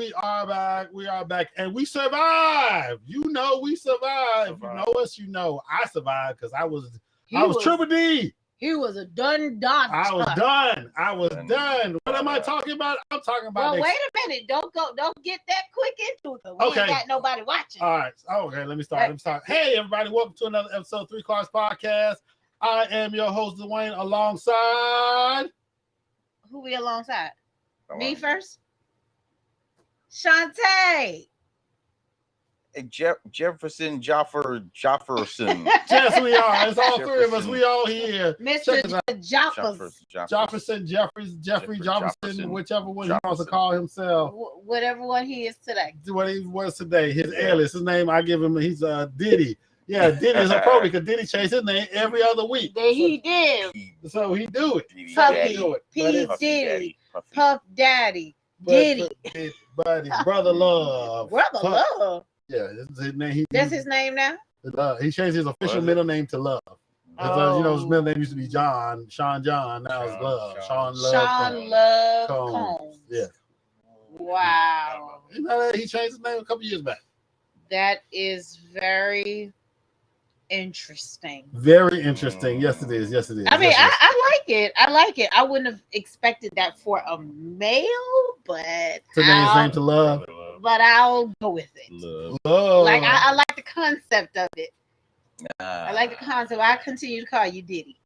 We are back. We are back. And we survived. You know we survived. If you know us, you know I survived because I was Triple D. He was a done. I was done. What am I talking about? I'm talking about. Well, wait a minute. Don't get that quick into it. We ain't got nobody watching. All right. Okay, let me start. Hey, everybody. Welcome to another episode of Three Cars Podcast. I am your host, Dwayne, alongside. Who we alongside? Me first? Shantae. Jefferson. Yes, we are. It's all three of us. We all here. Mr. Jefferson, whichever one he wants to call himself. Whatever one he is today. What he was today. His alias, his name, I give him, he's Diddy. Yeah, Diddy is appropriate because Diddy changed his name every other week. He did. So he do it. P. Diddy. Puff Daddy. Diddy. Buddy, Brother Love. Love. Yeah, his name. That's his name now? He changed his official middle name to Love. His middle name used to be Sean John. Now it's Love. Sean Love Combs. Yeah. Wow. You know that he changed his name a couple years back. That is very interesting. Very interesting. Yes, it is. I mean, I like it. I wouldn't have expected that for a male, but to name his name to Love. But I'll go with it. Love. Like I like the concept of it. I like the concept. I continue to call you Diddy.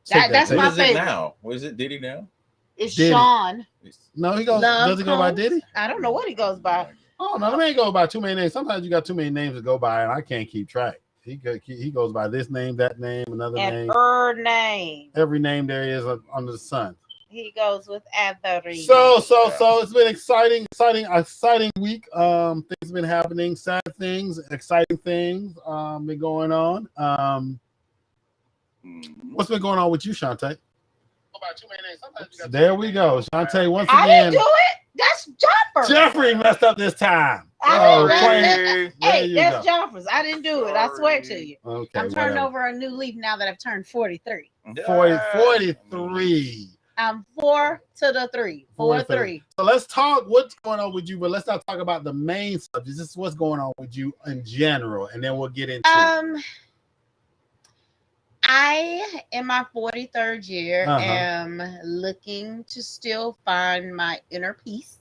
That's my favorite. Now, what is it? Diddy now? It's Diddy. Sean. No, he goes. Does he go by Diddy? I don't know what he goes by. Oh no, he ain't go by too many names. Sometimes you got too many names to go by, and I can't keep track. He goes by this name, that name, another name. Her name. Every name there is under the sun. He goes with other. So it's been exciting week. Things have been happening, sad things, exciting things been going on. What's been going on with you, Shantae? There we go. Shantae, once again. I didn't do it. That's Jeffrey messed up this time. Hey, that's Jeffers. I didn't do it. I swear to you. Okay, I'm turning over a new leaf now that I've turned 43. 43. I'm 4 to the 3. 4-3. So let's talk what's going on with you, but let's not talk about the main subject. This is what's going on with you in general, and then we'll get into it. I, in my 43rd year, am looking to still find my inner peace.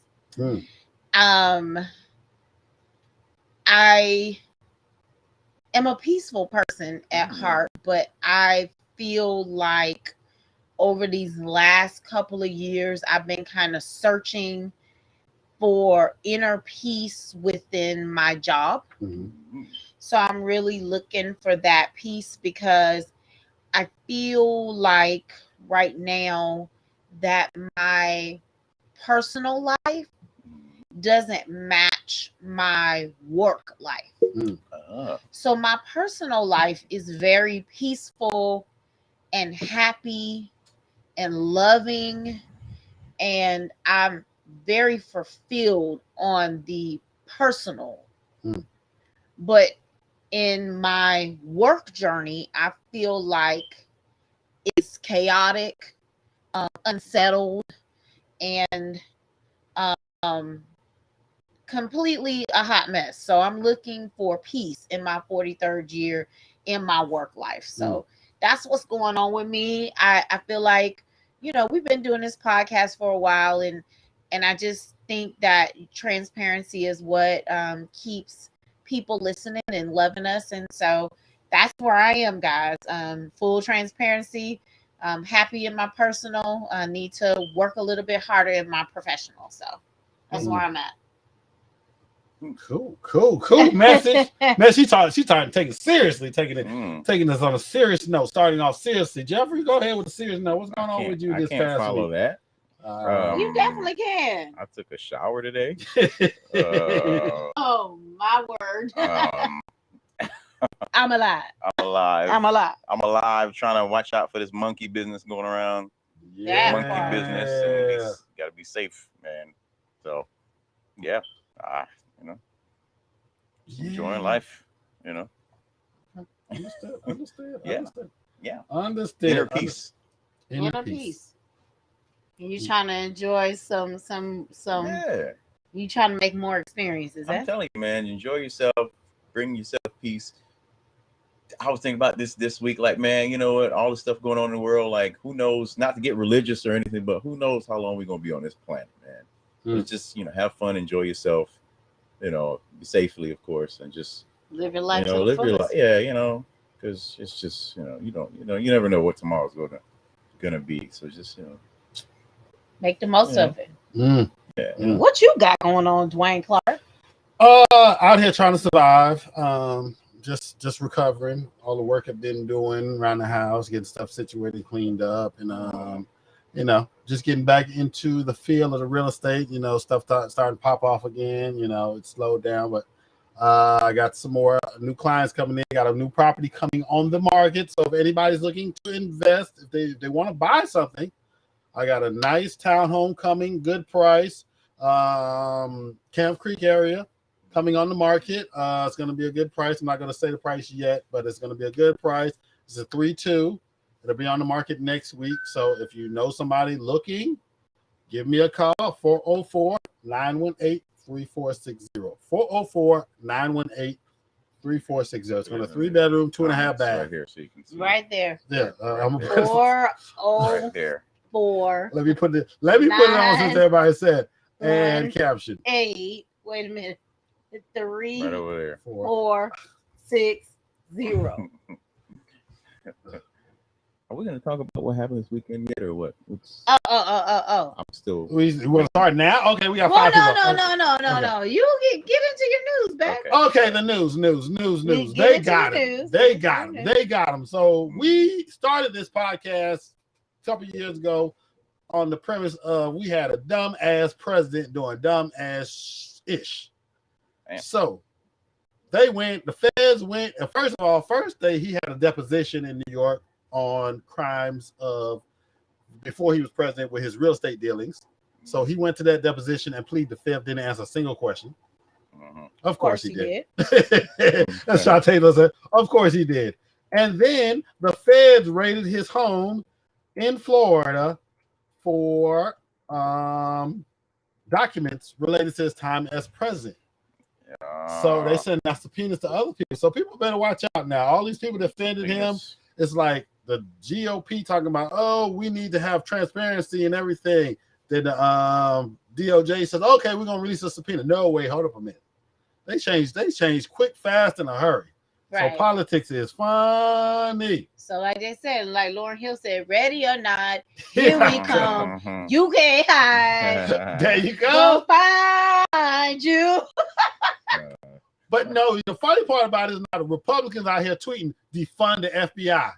I am a peaceful person at heart, but I feel like over these last couple of years, I've been kind of searching for inner peace within my job. So I'm really looking for that peace because I feel like right now that my personal life doesn't match my work life. So my personal life is very peaceful and happy and loving, and I'm very fulfilled on the personal. But in my work journey, I feel like it's chaotic, unsettled, and completely a hot mess. So I'm looking for peace in my 43rd year in my work life. So that's what's going on with me. I feel like, we've been doing this podcast for a while, and I just think that transparency is what keeps people listening and loving us. And so that's where I am, guys. Full transparency. I'm happy in my personal. I need to work a little bit harder in my professional. So that's where I'm at. Cool message. Man, she started taking seriously, taking this on a serious note, starting off seriously. Jeffrey, go ahead with the serious note. What's going on with you this past week? I can't follow that. You definitely can. I took a shower today. Oh my word. I'm alive. I'm alive trying to watch out for this monkey business going around. Monkey business, and we gotta be safe, man. So enjoying life, Understood. Inner peace. And you're trying to enjoy some You trying to make more experiences? I'm telling you, man, enjoy yourself, bring yourself peace. I was thinking about this week, like, man, you know what? All the stuff going on in the world, like, who knows? Not to get religious or anything, but who knows how long we're gonna be on this planet, man? It's just, have fun, enjoy yourself, safely, of course, and just live your life. Live your life. Yeah, because it's just, you never know what tomorrow's gonna be. So just, make the most of it. Yeah. What you got going on, Dwayne Clark? Out here trying to survive. Just recovering. All the work I've been doing around the house, getting stuff situated, cleaned up, and just getting back into the field of the real estate. Stuff starting to pop off again. It slowed down, but I got some more new clients coming in. Got a new property coming on the market. So if anybody's looking to invest, if they want to buy something, I got a nice townhome coming, good price, Camp Creek area coming on the market. It's going to be a good price. I'm not going to say the price yet, but it's going to be a good price. It's a 3-2. It'll be on the market next week. So if you know somebody looking, give me a call, 404-918-3460. 404-918-3460. It's going to 3-bedroom, 2.5 bath. Right here, so you can see. Right there. Yeah, I'm gonna put 404. Right there. Let me put it on since everybody said and caption. 8. Wait a minute. 3. Right over there. 460. Are we going to talk about what happened this weekend yet, or what? Oh. I'm still. We want to start now? Okay, we got 5 people. No. You get into your news, back. Okay, the news. They got it. They got them. So we started this podcast a couple years ago on the premise of we had a dumb ass president doing dumb ass ish. So the feds went, and first day he had a deposition in New York on crimes of before he was president with his real estate dealings. So he went to that deposition and pleaded the fifth, didn't answer a single question. Of course he did. That's Sean Taylor said. Of course he did. And then the feds raided his home in Florida for documents related to his time as president. So they sent out subpoenas to other people. So people better watch out now. All these people defended him. It's like the GOP talking about, we need to have transparency and everything. Then the DOJ says, okay, we're gonna release a subpoena. No way, hold up a minute. They changed quick, fast, in a hurry. Right. So politics is funny. So like they said, like Lauryn Hill said, ready or not, here we come. You can't hide. There you go. We'll find you. But no, the funny part about it is now the Republicans out here tweeting, defund the FBI.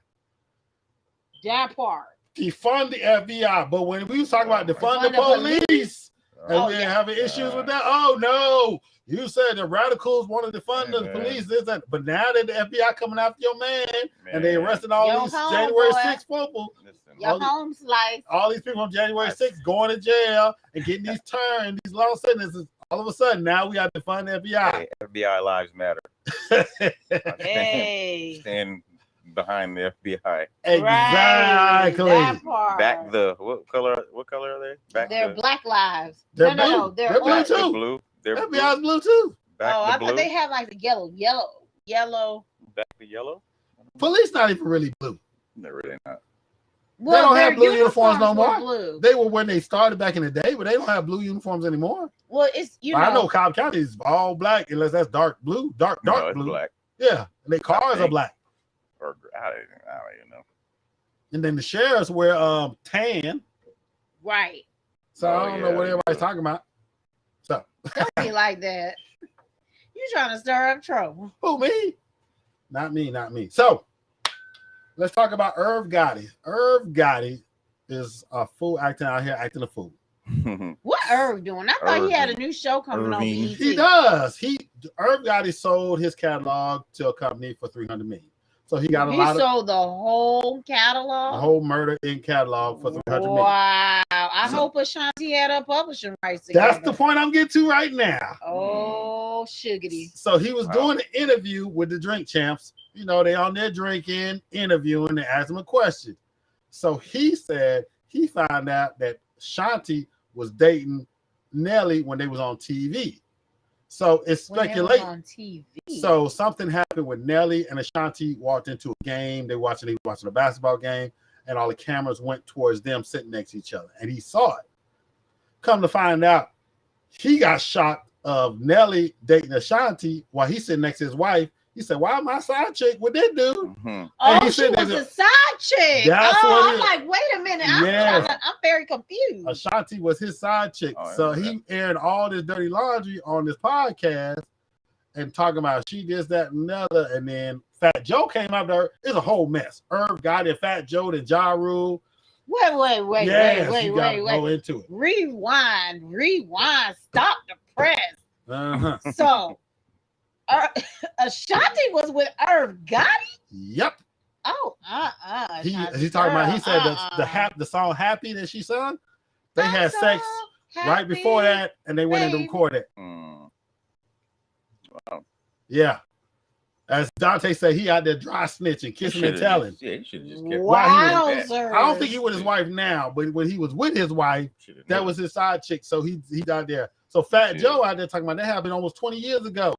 That part. Defund the FBI. But when we was talking about defund the police, and we're having issues with that, no. You said the radicals want to defund the police, but now that the FBI coming after your man and they arresting all these January 6th people. Your home's life. All these people from January 6th going to jail and getting these terms, these long sentences. All of a sudden, now we have to fund the FBI. Hey, FBI lives matter. Stand behind the FBI. Exactly. Right, back the what color are they? They're black lives. They're blue. No. They're blue too. They're blue. They're FBI's blue too. I thought they had like the yellow. Back to yellow. Police not even really blue. They're really not. Well, they don't have blue uniforms no more. Blue. They were when they started back in the day, but they don't have blue uniforms anymore. Well, it's I know Cobb County is all black unless that's dark blue, dark blue. Black. Yeah, and their cars are black. Or I don't even know. And then the sheriffs wear tan. Right. So I don't know what everybody's talking about. So don't be like that. You trying to stir up trouble? Who, me? Not me. So let's talk about Irv Gotti. Irv Gotti is a fool acting out here, acting a fool. What Irv doing? I thought he had a new show coming on BET. He does. Irv Gotti sold his catalog to a company for $300 million. So he got He sold the whole catalog? The whole Murder Inc. catalog for $300 million. Wow. I hope Ashanti had her publishing rights together. That's the point I'm getting to right now. Oh, sugarty. So he was doing an interview with the Drink Champs. You know, they on there drinking, interviewing, and asked him a question. So he said he found out that Shanti was dating Nelly when they was on TV. So it's speculated. On TV. So something happened with Nelly and Ashanti walked into a game. They was watching a basketball game, and all the cameras went towards them sitting next to each other. And he saw it. Come to find out, he got shocked of Nelly dating Ashanti while he's sitting next to his wife. He said, "Why am I side chick with this dude?" Mm-hmm. Oh, she was a side chick. I'm like, wait a minute. I'm very confused. Ashanti was his side chick. So he aired all this dirty laundry on this podcast and talking about she this, that, and another. And then Fat Joe came up to her. It's a whole mess. Irv got it, Fat Joe, and Ja Rule. Wait. Go into it. Rewind. Stop the press. Uh-huh. So Ashanti was with Irv Gotti? Yep. Oh, He's talking about. He said the song "Happy" that she sung. They had sex right before that, and they went in to record it. Wow. Yeah. As Dante said, he out there dry snitching, kissing and telling. Yeah, he should have just kept. Wow, I don't think he with his wife now, but when he was with his wife, that was his side chick. So he out there. So Fat Joe out there talking about that happened almost 20 years ago.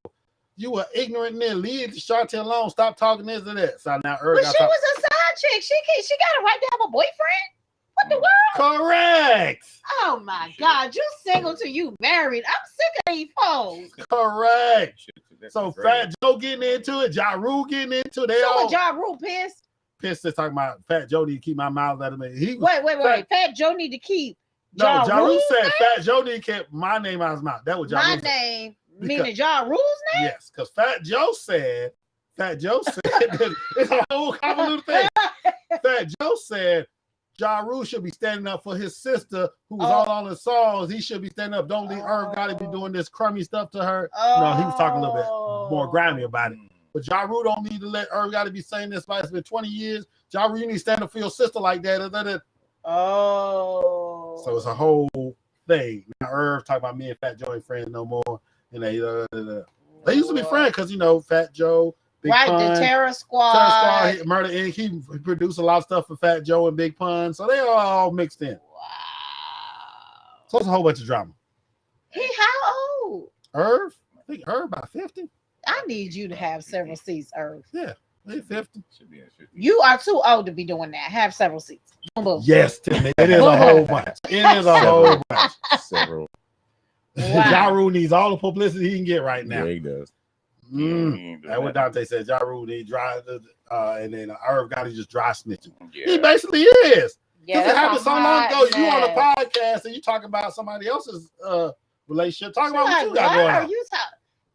You were ignorant then. Leave Shanti alone. Stop talking this and that. So now but she was a side chick. She got a right to have a boyfriend. What the world? Correct. Oh my God. You single till you married. I'm sick of these folks. Correct. So Fat Joe getting into it. Ja Rule getting into it. So Ja Rule pissed? Pissed is talking about Fat Joe need to keep my mouth out of me. Wait. Fat Joe need to keep. Ja Rule said Fat Joe need to keep my name out of his mouth. That was Ja Rule. My name. Meaning Ja Rule's name? Yes, because Fat Joe said it's a whole convoluted thing. Fat Joe said Ja Rule should be standing up for his sister who was all on the songs. He should be standing up. Don't leave Irv Gotti be doing this crummy stuff to her. No, he was talking a little bit more grimy about it. But Ja Rule don't need to let Irv Gotti be saying this. It's been 20 years. Ja Rule, you need to stand up for your sister like that. Oh. So it's a whole thing. Now Irv talking about me and Fat Joe ain't friends no more. And they used to be friends because Fat Joe, Big Pun, the Terror Squad, Murder Inc. He produced a lot of stuff for Fat Joe and Big Pun, so they are all mixed in. Wow! So it's a whole bunch of drama. He how old? Irv, I think Irv about 50. I need you to have several seats, Irv. Yeah, he's 50. You are too old to be doing that. Have several seats. Boom. Yes, Timmy. It is a whole bunch. It is a whole bunch. Several. Wow. Ja Rule needs all the publicity he can get right now. Yeah, he does. That's what Dante said. Ja Rule need dry, and then Irv Gotti just dry snitching. Yeah. He basically is. Yeah, it happened so long ago. You on a podcast and you talking about somebody else's relationship. Talking about what you got going on.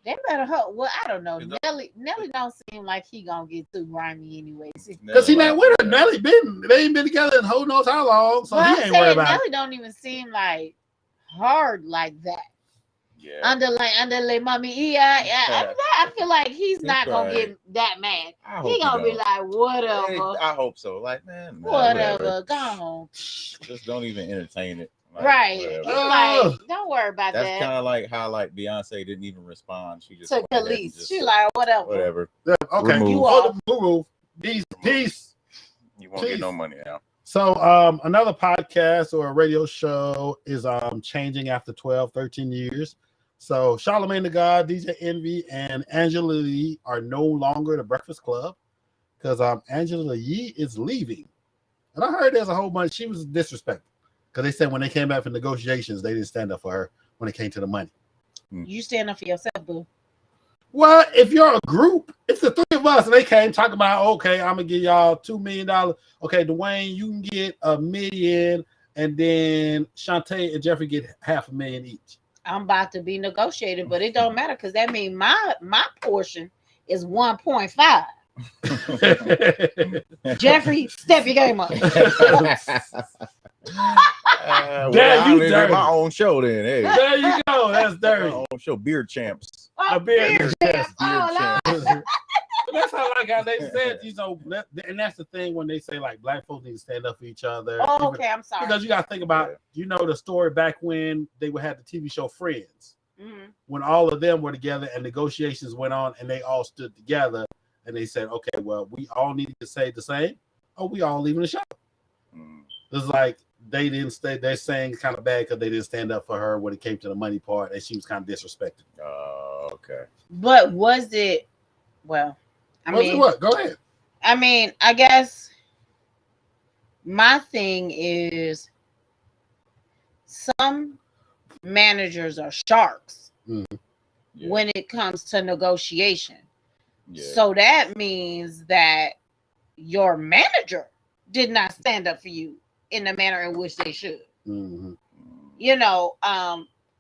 They better hope. Well, I don't know. Nelly don't seem like he gonna get too grimy anyway. Because he not with her. Nelly they ain't been together in who knows how long. So he ain't worried about Nelly don't even seem like hard like that. Yeah. Underlay, mommy. Yeah. I feel like he's not gonna get that mad. He gonna be like, whatever. I hope so. Like, man, whatever. Go on. Just don't even entertain it. Like, right. Like, don't worry about that. That's kind of like how Beyonce didn't even respond. She just took the least. She like whatever. Okay. Remove. Peace. You won't get no money now. So another podcast or a radio show is changing after 12, 13 years. So Charlamagne the God, DJ Envy, and Angela Yee are no longer the Breakfast Club because Angela Yee is leaving. And I heard there's a whole bunch. She was disrespected because they said when they came back for negotiations, they didn't stand up for her when it came to the money. You stand up for yourself, boo. Well, if you're a group, it's the three of us, and they came talking about, okay, I'm gonna give y'all $2 million. Okay, Dwayne, you can get $1 million, and then Shantae and Jeffrey get $500,000 each. I'm about to be negotiated, but it don't matter because that means my portion is 1.5. Jeffrey, step your game up. There you dirty. My own show then. Hey. There you go. That's dirty. My own show, Beer Champs. A beer champs. Oh, That's how how they said, and that's the thing when they say like black folks need to stand up for each other. Oh, okay, I'm sorry. Because you got to think about, the story back when they would have the TV show Friends, when all of them were together and negotiations went on and they all stood together and they said, okay, well, we all need to say the same, or we all leaving the show. It's like they didn't stay. They're saying kind of bad because they didn't stand up for her when it came to the money part, and she was kind of disrespected. Oh, okay. But was it? Well, I mean, what? Go ahead. I mean, I guess my thing is some managers are sharks when it comes to negotiation. Yeah. So that means that your manager did not stand up for you in the manner in which they should. Mm-hmm. You know,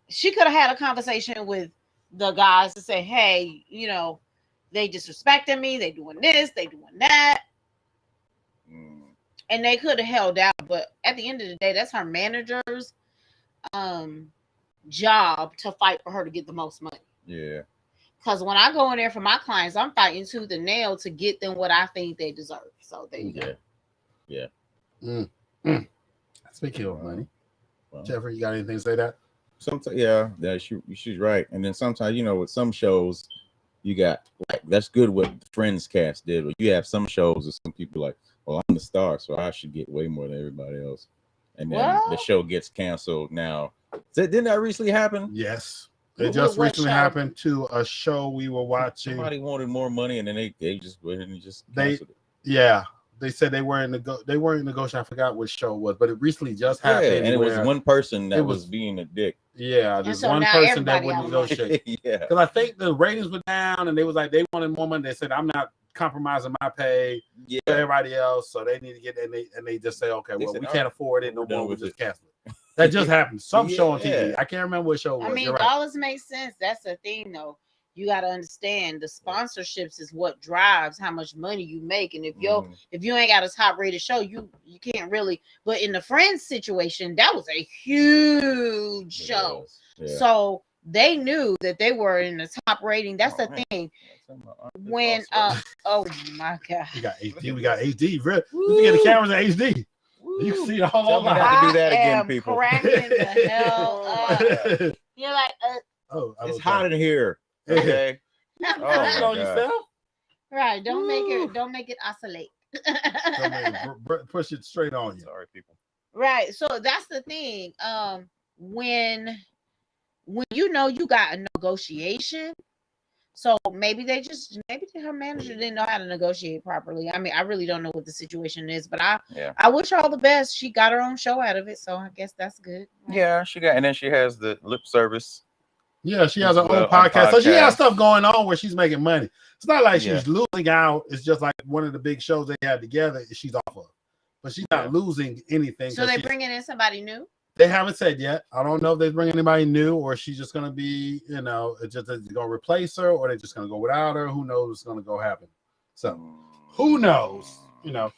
she could have had a conversation with the guys to say, hey, you know, they disrespecting me, they doing this, they doing that. And they could have held out, but at the end of the day, that's her manager's job to fight for her to get the most money. Yeah. Because when I go in there for my clients, I'm fighting tooth and nail to get them what I think they deserve. So there you go. Yeah. Speaking of money, Jeffrey, you got anything to say that? Sometimes, yeah, she's right. And then sometimes, you know, with some shows, you got like that's good what Friends cast did. But you have some shows that some people like, well, I'm the star, so I should get way more than everybody else. And then the show gets canceled now. Didn't that recently happen? Yes. It just recently happened to a show we were watching. Somebody wanted more money, and then they just went and just canceled it. Yeah, they said they weren't negotiating. I forgot what show it was, but it recently just happened. Yeah, and it was one person that was being a dick. Yeah, there's one person that wouldn't negotiate. Yeah, because I think the ratings were down, and they was like they wanted more money. They said I'm not compromising my pay for everybody else, so they need to get and they just say okay, well we can't afford it no more. We just cancel it. That just happened. Some show on TV. I can't remember what show it was. I mean, dollars make sense. That's the thing, though. You got to understand the sponsorships is what drives how much money you make. And if you ain't got a top rated show, you can't really. But in the Friends situation, that was a huge show. Yeah. So they knew that they were in the top rating. That's the thing. When oh my God, we got HD. We got HD. We get the cameras in HD. You can see the whole lot. Have to do that again, people. Cracking the hell up. You're like, it's hot in here. Okay. On yourself. Right. Don't make it oscillate. Push it straight on you. Sorry, people. Right. So that's the thing. When you know you got a negotiation. So maybe her manager didn't know how to negotiate properly. I mean, I really don't know what the situation is, but I wish her all the best. She got her own show out of it, so I guess that's good. Right? Yeah, and then she has the lip service. Yeah, she has her own podcast. So she has stuff going on where she's making money. It's not like she's losing out. It's just like one of the big shows they had together, she's off of. But she's not losing anything. So they're bringing in somebody new? They haven't said yet. I don't know if they bring anybody new or she's just going to be, you know, it's just going to replace her or they're just going to go without her. Who knows what's going to go happen? So who knows? You know,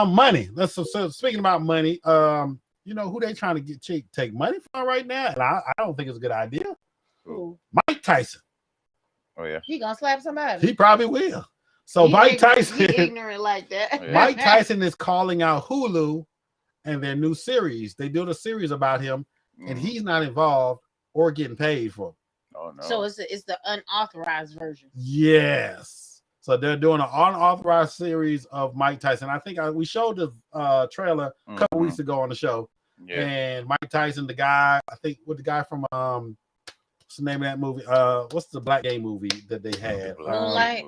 money. So speaking about money, you know who they trying to take money from right now? And I don't think it's a good idea. Who? Mike Tyson. Oh yeah. He gonna slap somebody. He probably will. So Mike Tyson, he's ignorant like that. Mike Tyson is calling out Hulu and their new series. They did a series about him, and he's not involved or getting paid for it. Oh no! So it's the unauthorized version. Yes. So they're doing an unauthorized series of Mike Tyson. I think we showed the trailer a couple weeks ago on the show. Yeah. And Mike Tyson, the guy, I think with the guy from what's the name of that movie? What's the black gay movie that they had? Moonlight.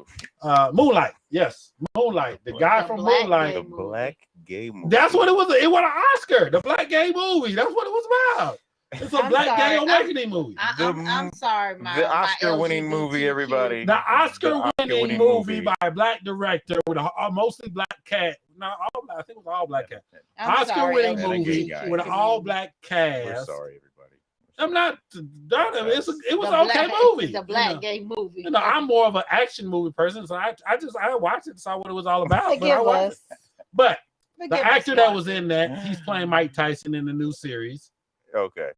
Moonlight. Yes, Moonlight. The guy from Moonlight. The black gay movie. That's what it was. It won an Oscar. The black gay movie. That's what it was about. It's a black gay awakening movie. I'm sorry, the Oscar-winning movie. Everybody. The Oscar-winning movie by a black director with a mostly black cat. No, all black. I think it was all black cat. Oscar-winning movie with an all-black cast. We're sorry, everybody. I'm not done. It was an okay movie. The black gay movie. You know, I'm more of an action movie person, so I watched it, saw what it was all about. But the actor that was in that, he's playing Mike Tyson in the new series. Okay.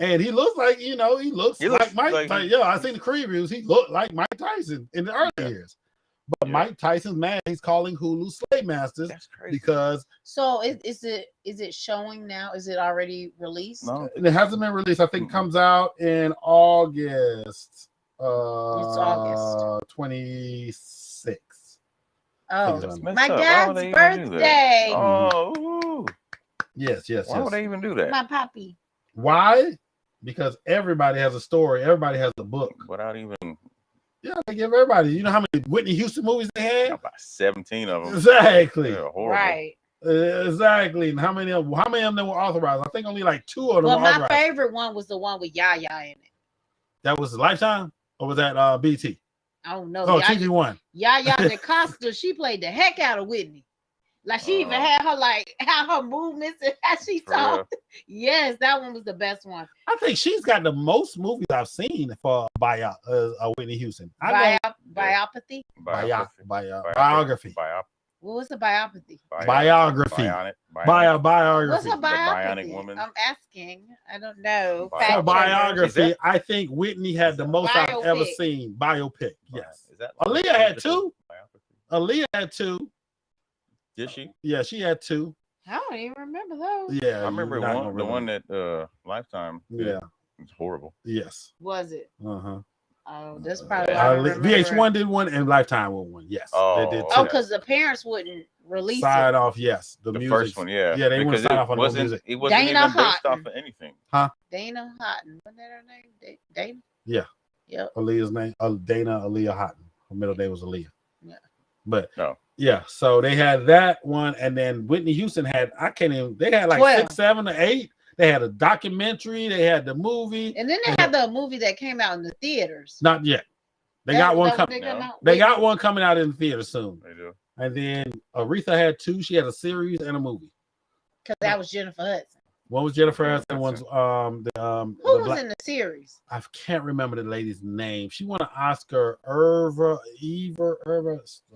And he looks like, he looks like Mike Tyson. Yeah, I seen the previews. He looked like Mike Tyson in the early years. But Mike Tyson's mad. He's calling Hulu slave masters. That's crazy. Because is it showing now? Is it already released? No, it hasn't been released. I think it comes out in August. It's August 26th. Oh, my dad's birthday. Oh, Yes. Why would they even do that? My poppy. Why? Because everybody has a story. Everybody has a book. Without even. Yeah, they give everybody. You know how many Whitney Houston movies they had? About 17 of them. Exactly. Yeah, horrible. Right. Exactly. And how many of them were authorized? I think only like 2 of them Well, were my authorized. favorite one was the one with Yaya in it. That was Lifetime? Or was that BT? I don't know. Oh, TV One. Yaya DaCosta, she played the heck out of Whitney. Like she even had her movements and how she talked. Yes, that one was the best one. I think she's got the most movies I've seen for Whitney Houston. Biopathy. Biography. What was the biopathy? Biography. Biography. What's a The biopathy? Bionic Woman. I'm asking. I don't know. For biography, I think Whitney had the most I've ever seen. Biopic. Yes. Is that Aaliyah had 2. Aaliyah had 2. Did she? Yeah, she had 2. I don't even remember those. Yeah, I remember the one that Lifetime. Yeah, it's horrible. Yes. Was it? Oh, that's probably VH1 did one and Lifetime did one. Yes, they did. Oh, because the parents wouldn't release sign it. off. Yes, the first one. Yeah, they wouldn't sign off on the music. It wasn't Dana even based Houghton. off of anything. Huh? Dana Houghton. Wasn't that her name? Dana. Yeah. Yep. Aaliyah's name, Dana Aaliyah Houghton. Her middle name was Aaliyah. Yeah. But no. Yeah, so they had that one, and then Whitney Houston had they had like 12. 6, 7, or 8. They had a documentary, they had the movie, and then they had the movie that came out in the theaters. Not yet. They got one coming. They got one coming out in the theater soon. They do. And then Aretha had 2. She had a series and a movie. Because that was Jennifer Hudson. One was Jennifer Hudson. One's who was in the series? I can't remember the lady's name. She won an Oscar. Irva.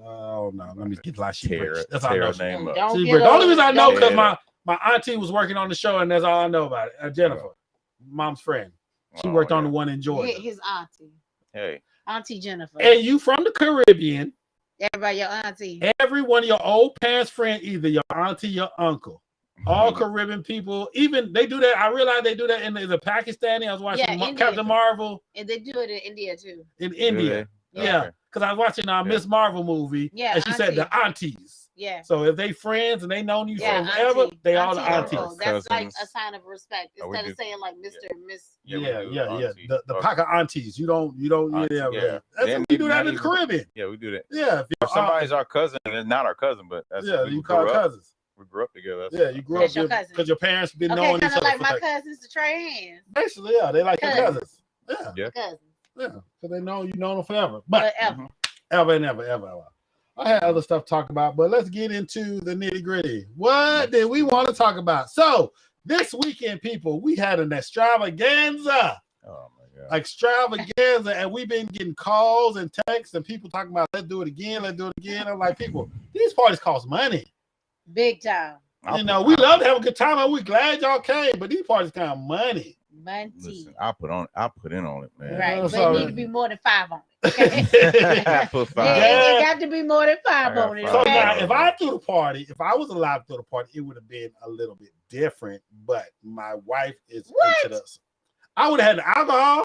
Oh no, let me get like she. That's all I know. Name the only reason I know because my auntie was working on the show, and that's all I know about it. Jennifer, mom's friend. She worked on the one in Georgia. His auntie. Hey, Auntie Jennifer. And you from the Caribbean? Everybody, your auntie. Every one of your old parents' friend, either your auntie, your uncle. All Caribbean people, even they do that. I realize they do that in the Pakistani. I was watching Captain Marvel, and they do it in India too. In India, yeah, because I was watching Miss Marvel movie, and she said the aunties. Yeah. So if they friends and they known you from forever, they all the aunties. That's like a sign of respect instead of saying like Mr. and Miss. Yeah. The pack of aunties. You don't. Yeah. We do that in the Caribbean. Yeah, we do that. Yeah. If somebody's our cousin, and it's not our cousin, but that's you call cousins. We grew up together. Yeah, you grew up because your parents been knowing each other. Kind of like my cousins to trade hands. Basically, yeah, they like your cousins. Yeah. Cousins. Yeah, because they know them forever. But ever and ever. I had other stuff to talk about, but let's get into the nitty gritty. What did we want to talk about? So this weekend, people, we had an extravaganza. Oh my God. Extravaganza, and we've been getting calls and texts and people talking about let's do it again. I'm like, people, these parties cost money. Big time. We love to have a good time, and we're glad y'all came, but these parties kind of money. Listen, I put in on it, man. Right, but it need to be more than 5 on it. Okay? Put 5. It got to be more than 5 on it. So now, if I threw the party, if I was allowed to throw the party, it would have been a little bit different. But my wife is into this. I would have had the alcohol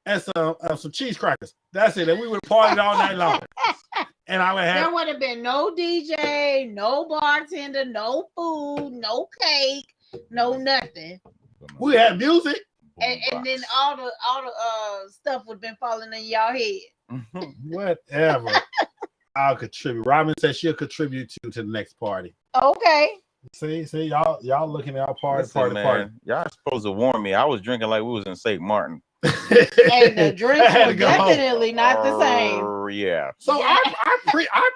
and some cheese crackers. That's it, and we would have partied all night long. And I would have. There would have been no DJ, no bartender, no food, no cake, no nothing. We had music, and then all the stuff would have been falling in y'all head. Whatever. I'll contribute. Robin said she'll contribute to the next party. Okay. See, y'all looking at our party. Y'all supposed to warn me. I was drinking like we was in St. Martin. And the drinks were definitely not the same. Yeah. So I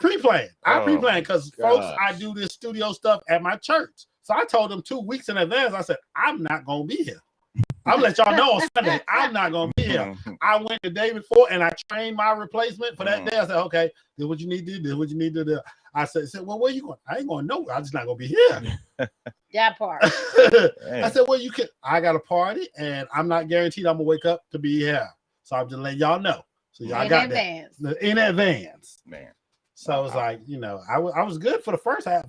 pre-planned. I pre-planned because folks, I do this studio stuff at my church. So I told them 2 weeks in advance. I said, I'm not gonna be here. I'll let y'all know on Sunday. I'm not gonna be here. I went the day before and I trained my replacement for that day. I said, okay, this is what you need to do. This is what you need to do. I said, well, where you going? I ain't going nowhere. I'm just not gonna be here. That part. I said, well, I got a party and I'm not guaranteed I'm gonna wake up to be here. So I'm just letting y'all know. So y'all got that in advance. Man. So it's like, I was good for the first half,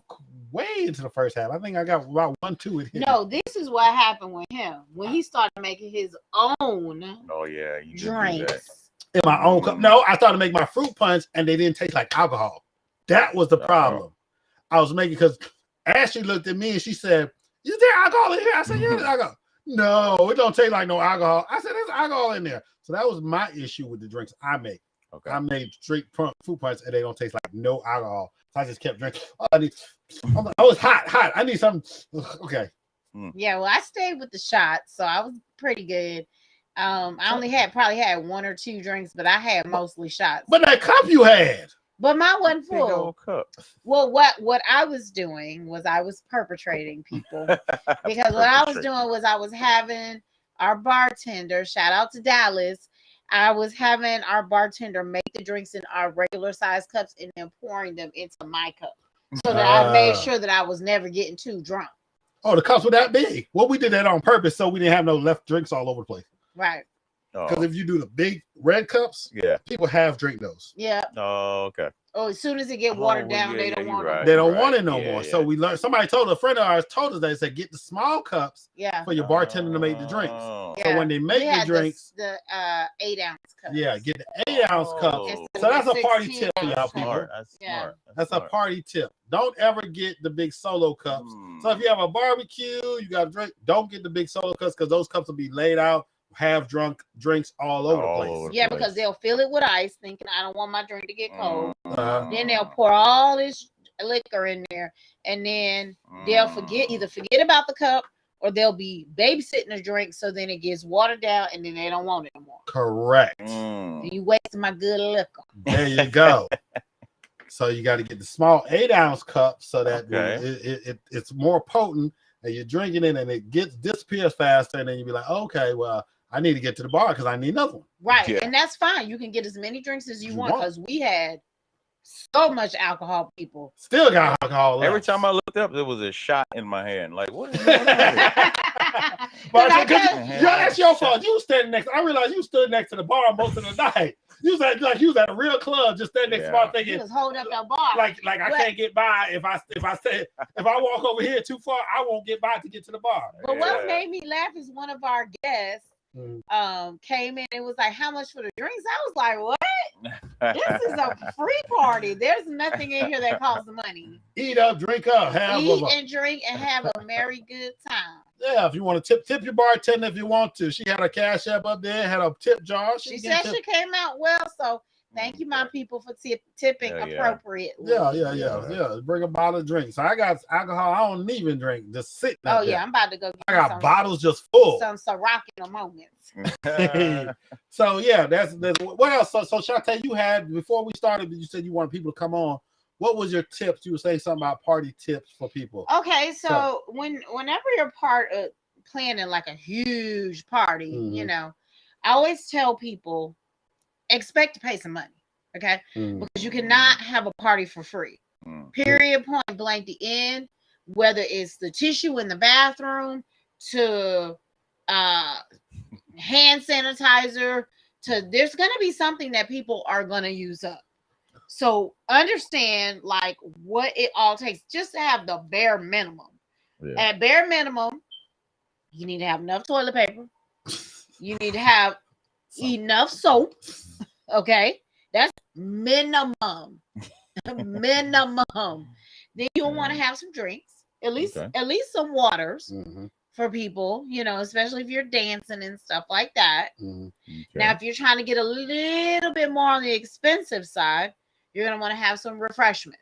way into the first half. I think I got about 1-2 with him. No, this is what happened with him when he started making his own. Oh yeah, you drinks in my own cup. No, I started making my fruit punch and they didn't taste like alcohol. That was the problem. I was making because Ashley looked at me and she said, Is there alcohol in here? I said, yeah, there's alcohol. No, it don't taste like no alcohol. I said, there's alcohol in there. So that was my issue with the drinks I make. Okay. I made fruit punch and they don't taste like no alcohol. So I just kept drinking. Oh, I was hot. I need something. Okay. Yeah, well, I stayed with the shots, so I was pretty good. I only probably had 1 or 2 drinks, but I had mostly shots. But that cup you had. But mine wasn't Big full. old cup. Well, what I was doing was I was perpetrating people because what I was doing was I was having our bartender, shout out to Dallas, I was having our bartender make the drinks in our regular size cups and then pouring them into my cup so that I made sure that I was never getting too drunk. Oh, the cups were that big. Well, we did that on purpose so we didn't have no left drinks all over the place. Right. Because if you do the big red cups, people have drink those. Yeah. Oh, okay. Oh, as soon as it get watered down, they don't want it. They don't want it no more. So we learned. Somebody told a friend of ours told us that they said get the small cups for your bartender to make the drinks. So when they make the drinks, the 8-ounce cups. Yeah, get the 8-ounce cups. So that's a party tip for y'all people. That's smart. That's a party tip. Don't ever get the big solo cups. So if you have a barbecue, you got a drink, don't get the big solo cups because those cups will be laid out. Have drunk drinks all over the place. Yeah, because they'll fill it with ice, thinking I don't want my drink to get cold. Then they'll pour all this liquor in there, and then they'll either forget about the cup, or they'll be babysitting the drink, so then it gets watered down, and then they don't want it anymore. Correct. You wasting my good liquor. There you go. So you got to get the small 8-ounce cup so that it's more potent, and you're drinking it, and it disappears faster, and then you be like, okay, well, I need to get to the bar because I need another one. Right. Yeah. And that's fine. You can get as many drinks as you want because we had so much alcohol, people. Still got alcohol left. Every time I looked up, there was a shot in my hand. Like, what is going on? That's your fault. You standing next. I realized you stood next to the bar most of the night. You was like you was at a real club, just standing next to the bar thinking, you was holding up that bar. Like I can't get by if I walk over here too far, I won't get by to get to the bar. But what made me laugh is one of our guests came in and was like, how much for the drinks? I was like, what? This is a free party. There's nothing in here that costs money. Eat up, drink up, eat and drink and have a merry good time. Yeah, if you want to tip your bartender if you want to. She had a cash app up there, had a tip jar. She said she came out well, so thank you, my people, for tipping appropriately. Yeah. Bring a bottle of drinks. So I got alcohol. I don't even drink. Just sit. I'm about to go get I got bottles just full. Some Ciroc in a moment. So yeah, that's what else? So Shantae, you had before we started, you said you wanted people to come on. What was your tips? You were saying something about party tips for people. Okay, so whenever you're part of planning like a huge party, you know, I always tell people expect to pay some money, okay? Because you cannot have a party for free. Period, point blank, the end. Whether it's the tissue in the bathroom to hand sanitizer to there's going to be something that people are going to use up. So understand like what it all takes just to have the bare minimum. At bare minimum, you need to have enough toilet paper. You need to have enough soap. Okay, that's minimum. Minimum. Then you'll want to have some drinks, at least some waters for people, you know, especially if you're dancing and stuff like that. Now, if you're trying to get a little bit more on the expensive side, you're going to want to have some refreshments.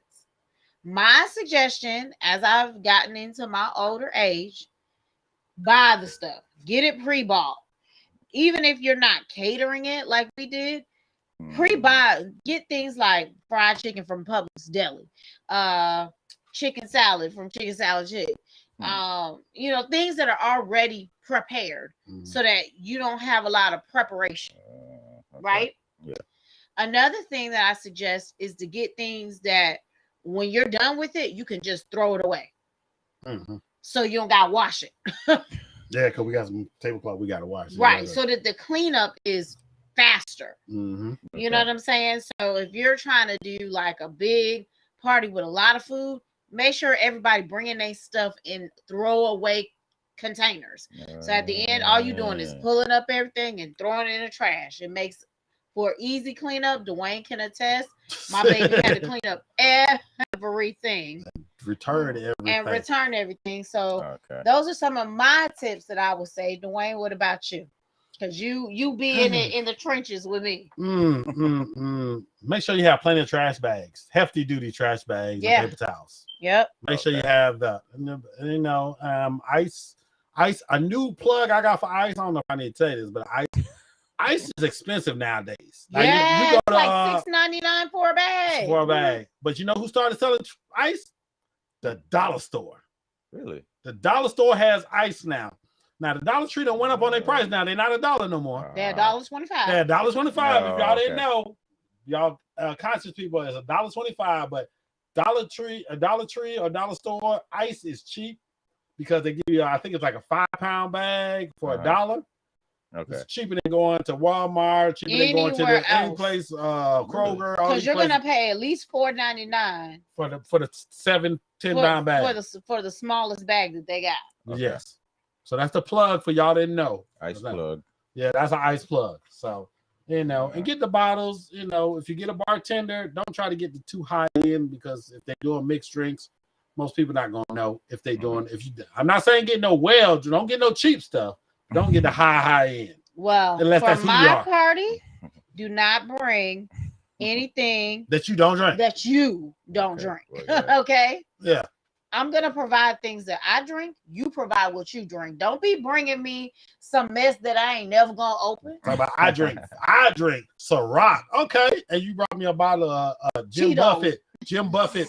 My suggestion, as I've gotten into my older age, buy the stuff. Get it pre-bought. Even if you're not catering it like we did, pre-buy. Get things like fried chicken from Publix Deli, chicken salad from Chicken Salad Chick. You know, things that are already prepared so that you don't have a lot of preparation. Right? Yeah. Another thing that I suggest is to get things that when you're done with it, you can just throw it away. So you don't got to wash it. Yeah, because we got some tablecloth we got to wash. Right. So that the cleanup is faster. You know what I'm saying? So if you're trying to do like a big party with a lot of food, make sure everybody bringing their stuff in throwaway containers. So at the end, all you're doing is pulling up everything and throwing it in the trash. It makes for easy cleanup. Dwayne can attest. My baby had to clean up everything. return everything. And return everything. So those are some of my tips that I would say. Dwayne, what about you? Because you be in the trenches with me. Make sure you have plenty of trash bags, hefty duty trash bags, and paper towels. Yep. Make sure you have that. Ice. A new plug I got for ice. I don't know if I need to tell you this, but ice is expensive nowadays. Yeah, you go to, like $6.99 for a bag. For a bag. But you know who started selling ice? The dollar store. Really? The dollar store has ice now. Now the Dollar Tree done went up on their price. Now they're not $1 no more. They're $1.25. They're $1.25. If y'all didn't know, y'all conscious people, it's $1.25. But Dollar Tree or Dollar Store ice is cheap because they give you, I think it's like a 5-pound bag for $1. Okay. It's cheaper than going to Walmart, cheaper than going to any place, Kroger. Because you're gonna pay at least $4.99 for the 7-10 pound bag for the smallest bag that they got. Okay. Yes. So that's the plug for y'all didn't know. Ice plug. Yeah, that's an ice plug. So and get the bottles. If you get a bartender, don't try to get the too high end because if they're doing mixed drinks, most people not gonna know if they doing. I'm not saying get no don't get no cheap stuff. Don't get the high end. Well, for my party, do not bring anything that you don't drink. Well, yeah. Okay. Yeah. I'm gonna provide things that I drink. You provide what you drink. Don't be bringing me some mess that I ain't never gonna open. I drink Ciroc. Okay, and you brought me a bottle of Jim Buffett. Jim Buffett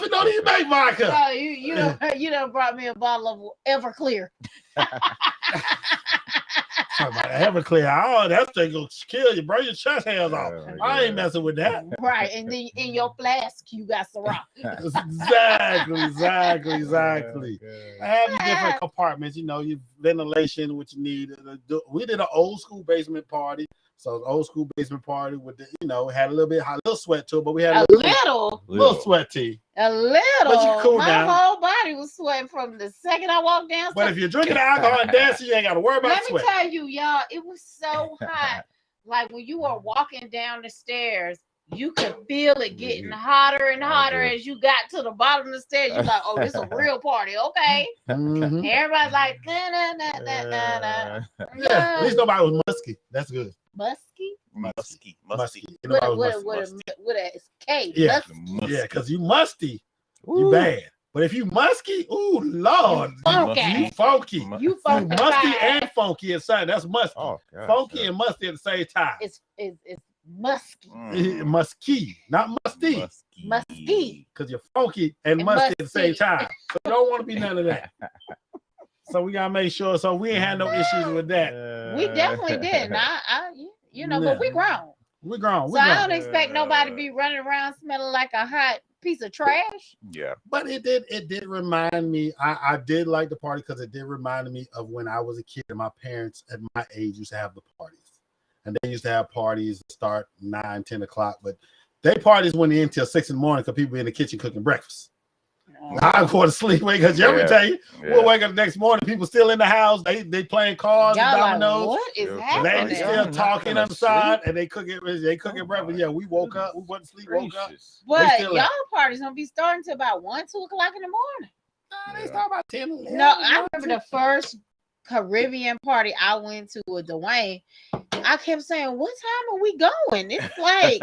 don't even make vodka. No, you done brought me a bottle of Everclear. Everclear. Oh, that thing gonna kill you, burn your chest hairs off. I ain't messing with that. Right, and then in your flask you got Ciroc. Exactly. I have different compartments. You ventilation, what you need. We did an old school basement party. So the old school basement party with the, had a little sweat to it, but we had a little sweaty. A little. But you cool My whole body was sweating from the second I walked downstairs. But if you're drinking alcohol and dancing, you ain't got to worry about sweat. Let me tell you, y'all, it was so hot. Like when you were walking down the stairs, you could feel it getting hotter and hotter as you got to the bottom of the stairs. You're like, oh, this is a real party. Okay. Mm-hmm. Everybody's like, Yeah, at least nobody was musky. That's good. Musky. With a K. Yeah, because you musty, you bad. But if you musky, ooh, Lord, you funky. You musty and funky inside. That's musky. Oh, funky and musty at the same time. It's musky. Musky, not musty. Musky. Because you're funky and musty at the same time. So you don't want to be none of that. So we gotta make sure. So we ain't had no issues with that. We definitely did. But we grown. We grown. So I don't expect nobody to be running around smelling like a hot piece of trash. Yeah. But it did remind me. I did like the party because it did remind me of when I was a kid and my parents at my age used to have the parties. And they used to have parties that start 9, 10 o'clock. But their parties went in till 6 in the morning because people were in the kitchen cooking breakfast. I go to sleep because every day we'll wake up the next morning, people still in the house, they playing cards and dominoes. What is happening? They still talking on the side and they cooking breakfast. Yeah, we woke up, we went to sleep, woke up. But y'all parties don't be starting till about 1, 2 o'clock in the morning. They start about 10, 11. No, I remember the first Caribbean party I went to with Dwayne. I kept saying, what time are we going? It's like,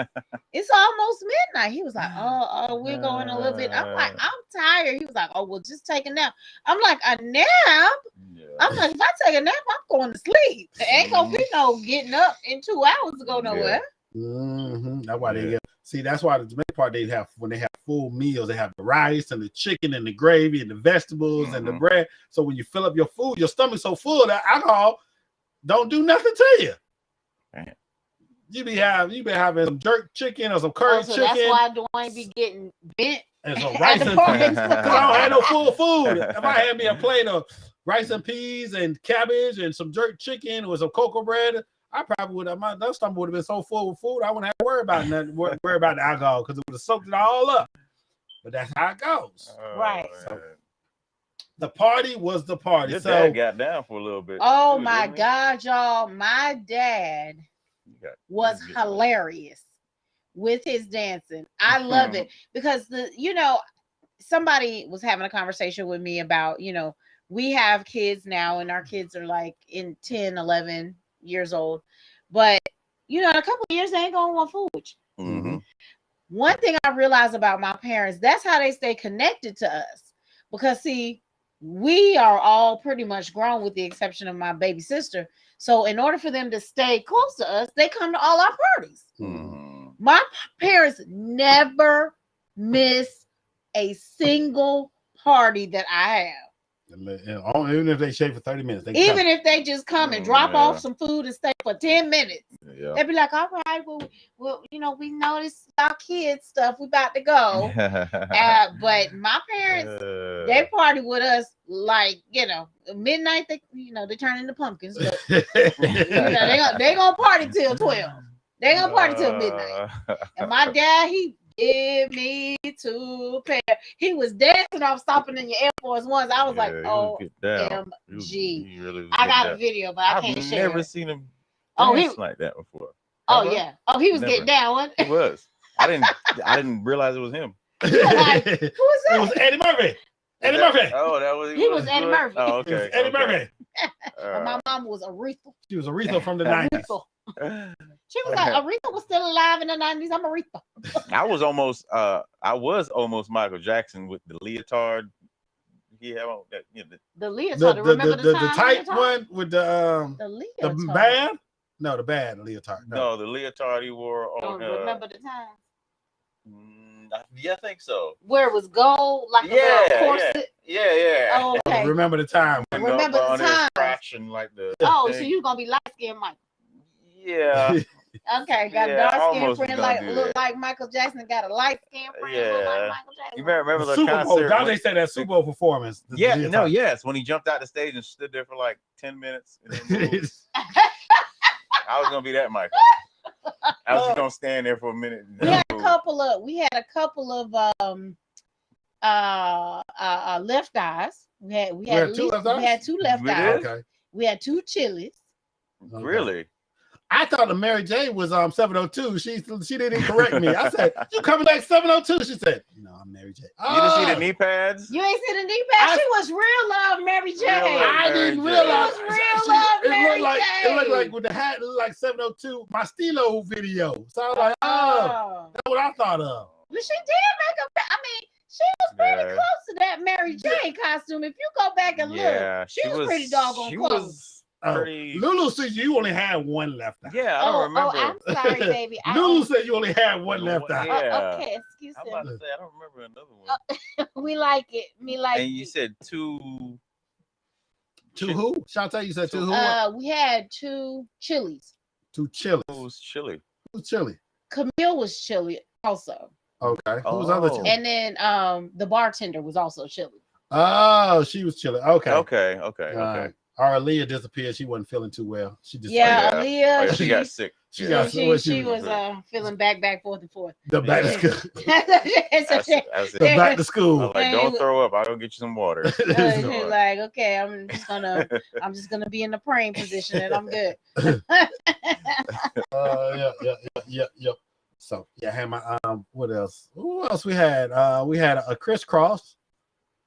it's almost midnight. He was like, oh, we're going a little bit. I'm like, I'm tired. He was like, oh, well, just take a nap. I'm like, a nap? Yeah. I'm like, if I take a nap, I'm going to sleep. There ain't going to be no getting up in 2 hours to go nowhere. Mm-hmm. That's why they get. See, that's why the Jamaican part they have when they have full meals, they have the rice and the chicken and the gravy and the vegetables and the bread. So when you fill up your food, your stomach's so full that alcohol don't do nothing to you. Man. You be having some jerk chicken or some curry chicken. That's why Dwayne be getting bent. And some rice and peas. Because I don't have no full food. If I had me a plate of rice and peas and cabbage and some jerk chicken with some cocoa bread, I probably would have. My stomach would have been so full with food, I wouldn't have to worry about nothing. Worry about the alcohol because it would have soaked it all up. But that's how it goes, right? So, the party was the party. Your dad got down for a little bit. Oh my God, y'all! My dad was hilarious with his dancing. I love it because somebody was having a conversation with me about, we have kids now and our kids are like in 10, 11 years old. But, in a couple of years, they ain't going to want food with you. Mm-hmm. One thing I realized about my parents, that's how they stay connected to us. Because, see, we are all pretty much grown with the exception of my baby sister. So in order for them to stay close to us, they come to all our parties. Mm-hmm. My parents never miss a single party that I have. Even if they shave for 30 minutes. Even if they just come and drop off some food and stay for 10 minutes. Yeah. They'd be like, all right, well, we noticed our kids stuff. We about to go. But my parents, they party with us like, midnight, they turn into pumpkins. But, they gonna party till 12. They gonna party till midnight. And my dad, he give me two pair. He was dancing off stopping in your Air Force Ones. I was like, OMG. Really I got a video, but I can't share. I've never seen him Oh, dance like that before. Yeah. Oh, he was getting down, wasn't he? He was. I didn't realize it was him. Like, who was that? It was Eddie Murphy. Eddie Murphy. Oh, that was he was Eddie Murphy. Oh, okay. Eddie Murphy. My mom was Aretha. She was Aretha from the 90s. She was like, Aretha was still alive in the 90s. I'm Aretha. I was almost Michael Jackson with the leotard. He had on that, the leotard. Remember the tight one with the band? No, the band leotard. No, the leotard he wore on. Remember the time? Yeah, I think so. Where it was gold, like a little corset. Yeah. Oh, okay. Remember the time. Remember the time. Fraction like the. Oh, so you gonna be light skinned, Michael? Yeah. Okay, got a dark skinned friend look like Michael Jackson. Got a light skinned friend look like Michael Jackson. You remember the Super Bowl? concert? They said that Super Bowl performance. Yes. When he jumped out the stage and stood there for like 10 minutes. And then moved. I was gonna be that Michael. I was just gonna stand there for a minute. We had a couple of left eyes. We had two left eyes. Okay. We had two chilies. Okay. Really? I thought the Mary Jane was 702. She didn't correct me. I said, "You coming back 702?" She said, "No, I'm Mary Jane." You didn't see the knee pads? You ain't see the knee pads? She was real love Mary Jane. I didn't realize. It was real love Mary Jane. It looked like with the hat, it looked like 702. My Stilo video. So I was like, that's what I thought of. But she did make a. I mean, she was pretty close to that Mary Jane costume. If you go back and look, she was pretty doggone close. Lulu said you only had one left eye. Yeah, I don't remember. Oh, I'm sorry, baby. Lulu said you only had one left eye. Okay, excuse me. I'm about to say I don't remember another one. We like it. Me like it. And you said two. Two who? Shantae, you said two who? We had two chilies. Two chilies. Who was chili? Who's chili? Camille was chili also. Okay. Who was other chili? And then the bartender was also chili. Oh, she was chili. Okay. Okay. Our Aaliyah disappeared. She wasn't feeling too well. She just Aaliyah. She got sick. She was feeling back, forth. The back to school. That's the back to school. I was like, don't throw up. I'll go get you some water. She's like, okay, I'm just gonna be in the praying position and I'm good. Yep. So I had my what else? Who else we had? We had a crisscross.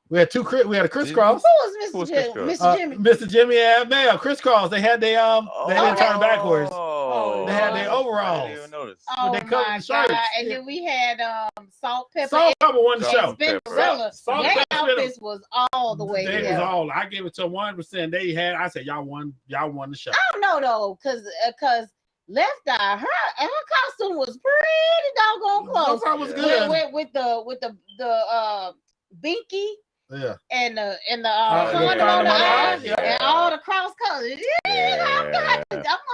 We had a crisscross. Who was Mr. Jimmy? Mr. Jimmy and Mel crisscross. They had they didn't turn backwards. They had their overalls. I didn't even notice. Oh my God! And then we had salt, pepper. Salt, pepper won the show. Their outfits was all the way there. It was all. I gave it to 100%. They had. I said y'all won the show. I don't know though, because Left Eye, her costume was pretty doggone close. That was good. With the binky. Yeah. And the condom on the eye and all the cross colors. I'm gonna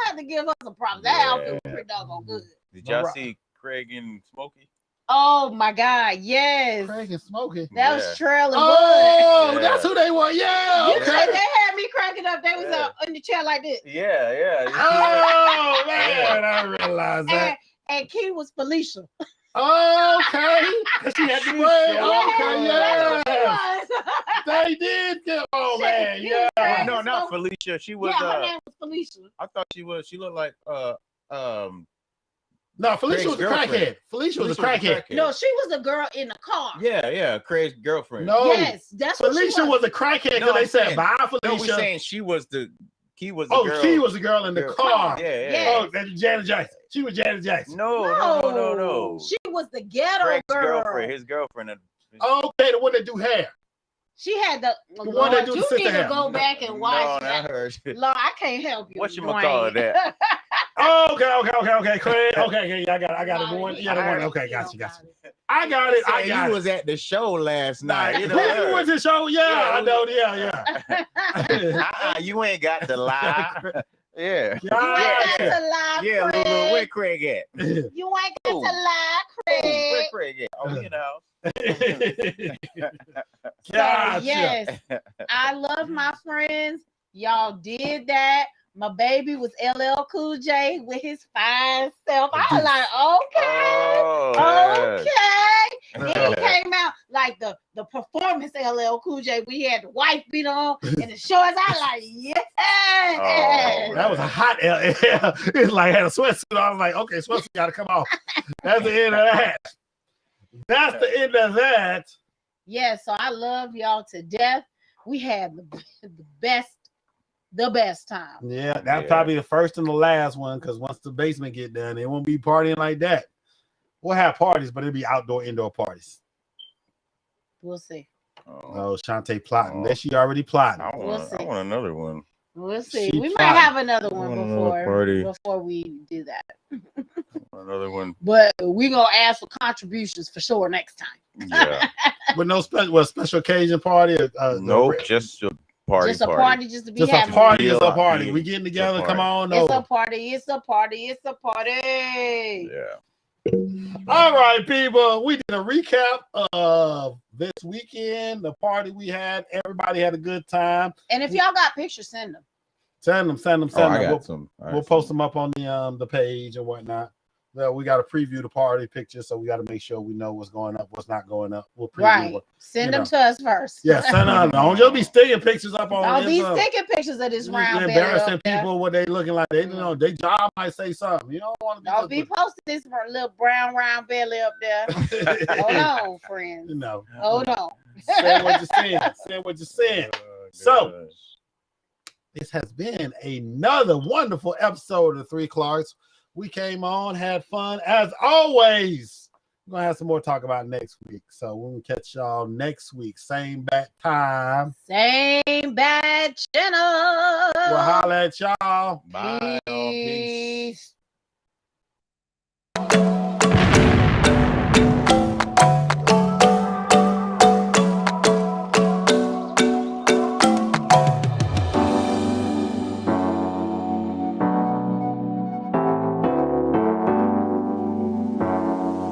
have to give her some props. That outfit was pretty doggone good. Did y'all see Craig and Smokey? Oh my God, yes. Craig and Smokey. That was trailing. Oh, that's who they were. Yeah. Okay. They had me cracking up. They was in the chair like this. Yeah. Oh man, I realized that. And Key was Felicia. Okay. She had the braid. Okay, yeah. They did. Man, yeah. No, not Felicia. She was. Her name was Felicia. I thought she was. She looked like the No, Felicia was a crackhead. Felicia was a crackhead. No, she was the girl in the car. Yeah, Craig's girlfriend. No, yes, that's Felicia was a crackhead because they said bye, Felicia. No, we're saying she was the girl. She was the girl in the car. Yeah. Oh, that's Janet Jackson. She was Janet Jackson. No. She was the ghetto Craig's girl. His girlfriend. Okay, the one that do hair. She had the one that do you the need to hair. go back and watch that. Not her. Lord, I can't help you. What you gonna call that? Okay. Craig. Okay. I got it. One. Yeah, the one. Okay, got you. I got it. You was at the show last night. You Who was the show? Yeah, I know. Yeah. You ain't got the lie. Yeah. You ain't got to lie, Yeah, Craig. Lulu, where Craig at? You ain't got to lie, Craig. Where Craig at? Oh, he in the house. Gotcha. Yes, I love my friends. Y'all did that. My baby was LL Cool J with his fine self. I was like, okay. And he came out like the performance LL Cool J. We had the white beat on and the shorts. I was like, yes. That was a hot LL. It's like had a sweatsuit. I was like, okay, sweatsuit got to come off. That's the end of that. That's the end of that. Yeah, so I love y'all to death. We had the best time. Yeah, that's probably the first and the last one because once the basement get done, it won't be partying like that. We'll have parties, but it'll be outdoor, indoor parties. We'll see. Oh, Shantae plotting. That she already plotting. I want another one. We'll see. She We plotting. might have another one before we do that. Another one. But we're gonna ask for contributions for sure next time. Yeah. With no special occasion party. Nope, just a party. Just a party, just to be just having. a party is a party. We getting together. Come on, It's a party. It's a party. It's a party. Yeah. All right, people. We did a recap of this weekend, the party we had. Everybody had a good time. And if y'all got pictures, send them. Send them. I got some. We'll post them up on the page and whatnot. Well, we got to preview the party pictures, so we got to make sure we know what's going up, what's not going up. We'll preview Right. Send them to us first. Yeah, send them. Don't just be sticking pictures up on. Don't be sticking pictures of this round belly. Embarrassing people what they looking like. They their job might say something. You don't want to be. Don't be posting this little brown round belly up there. Hold on, friends. No. Hold on. Say what you're saying. Say what you're saying. So this has been another wonderful episode of Three Clarks. We came on, had fun as always. We're gonna have some more talk about next week. So we'll catch y'all next week. Same bad time. Same bad channel. We'll holler at y'all. Bye.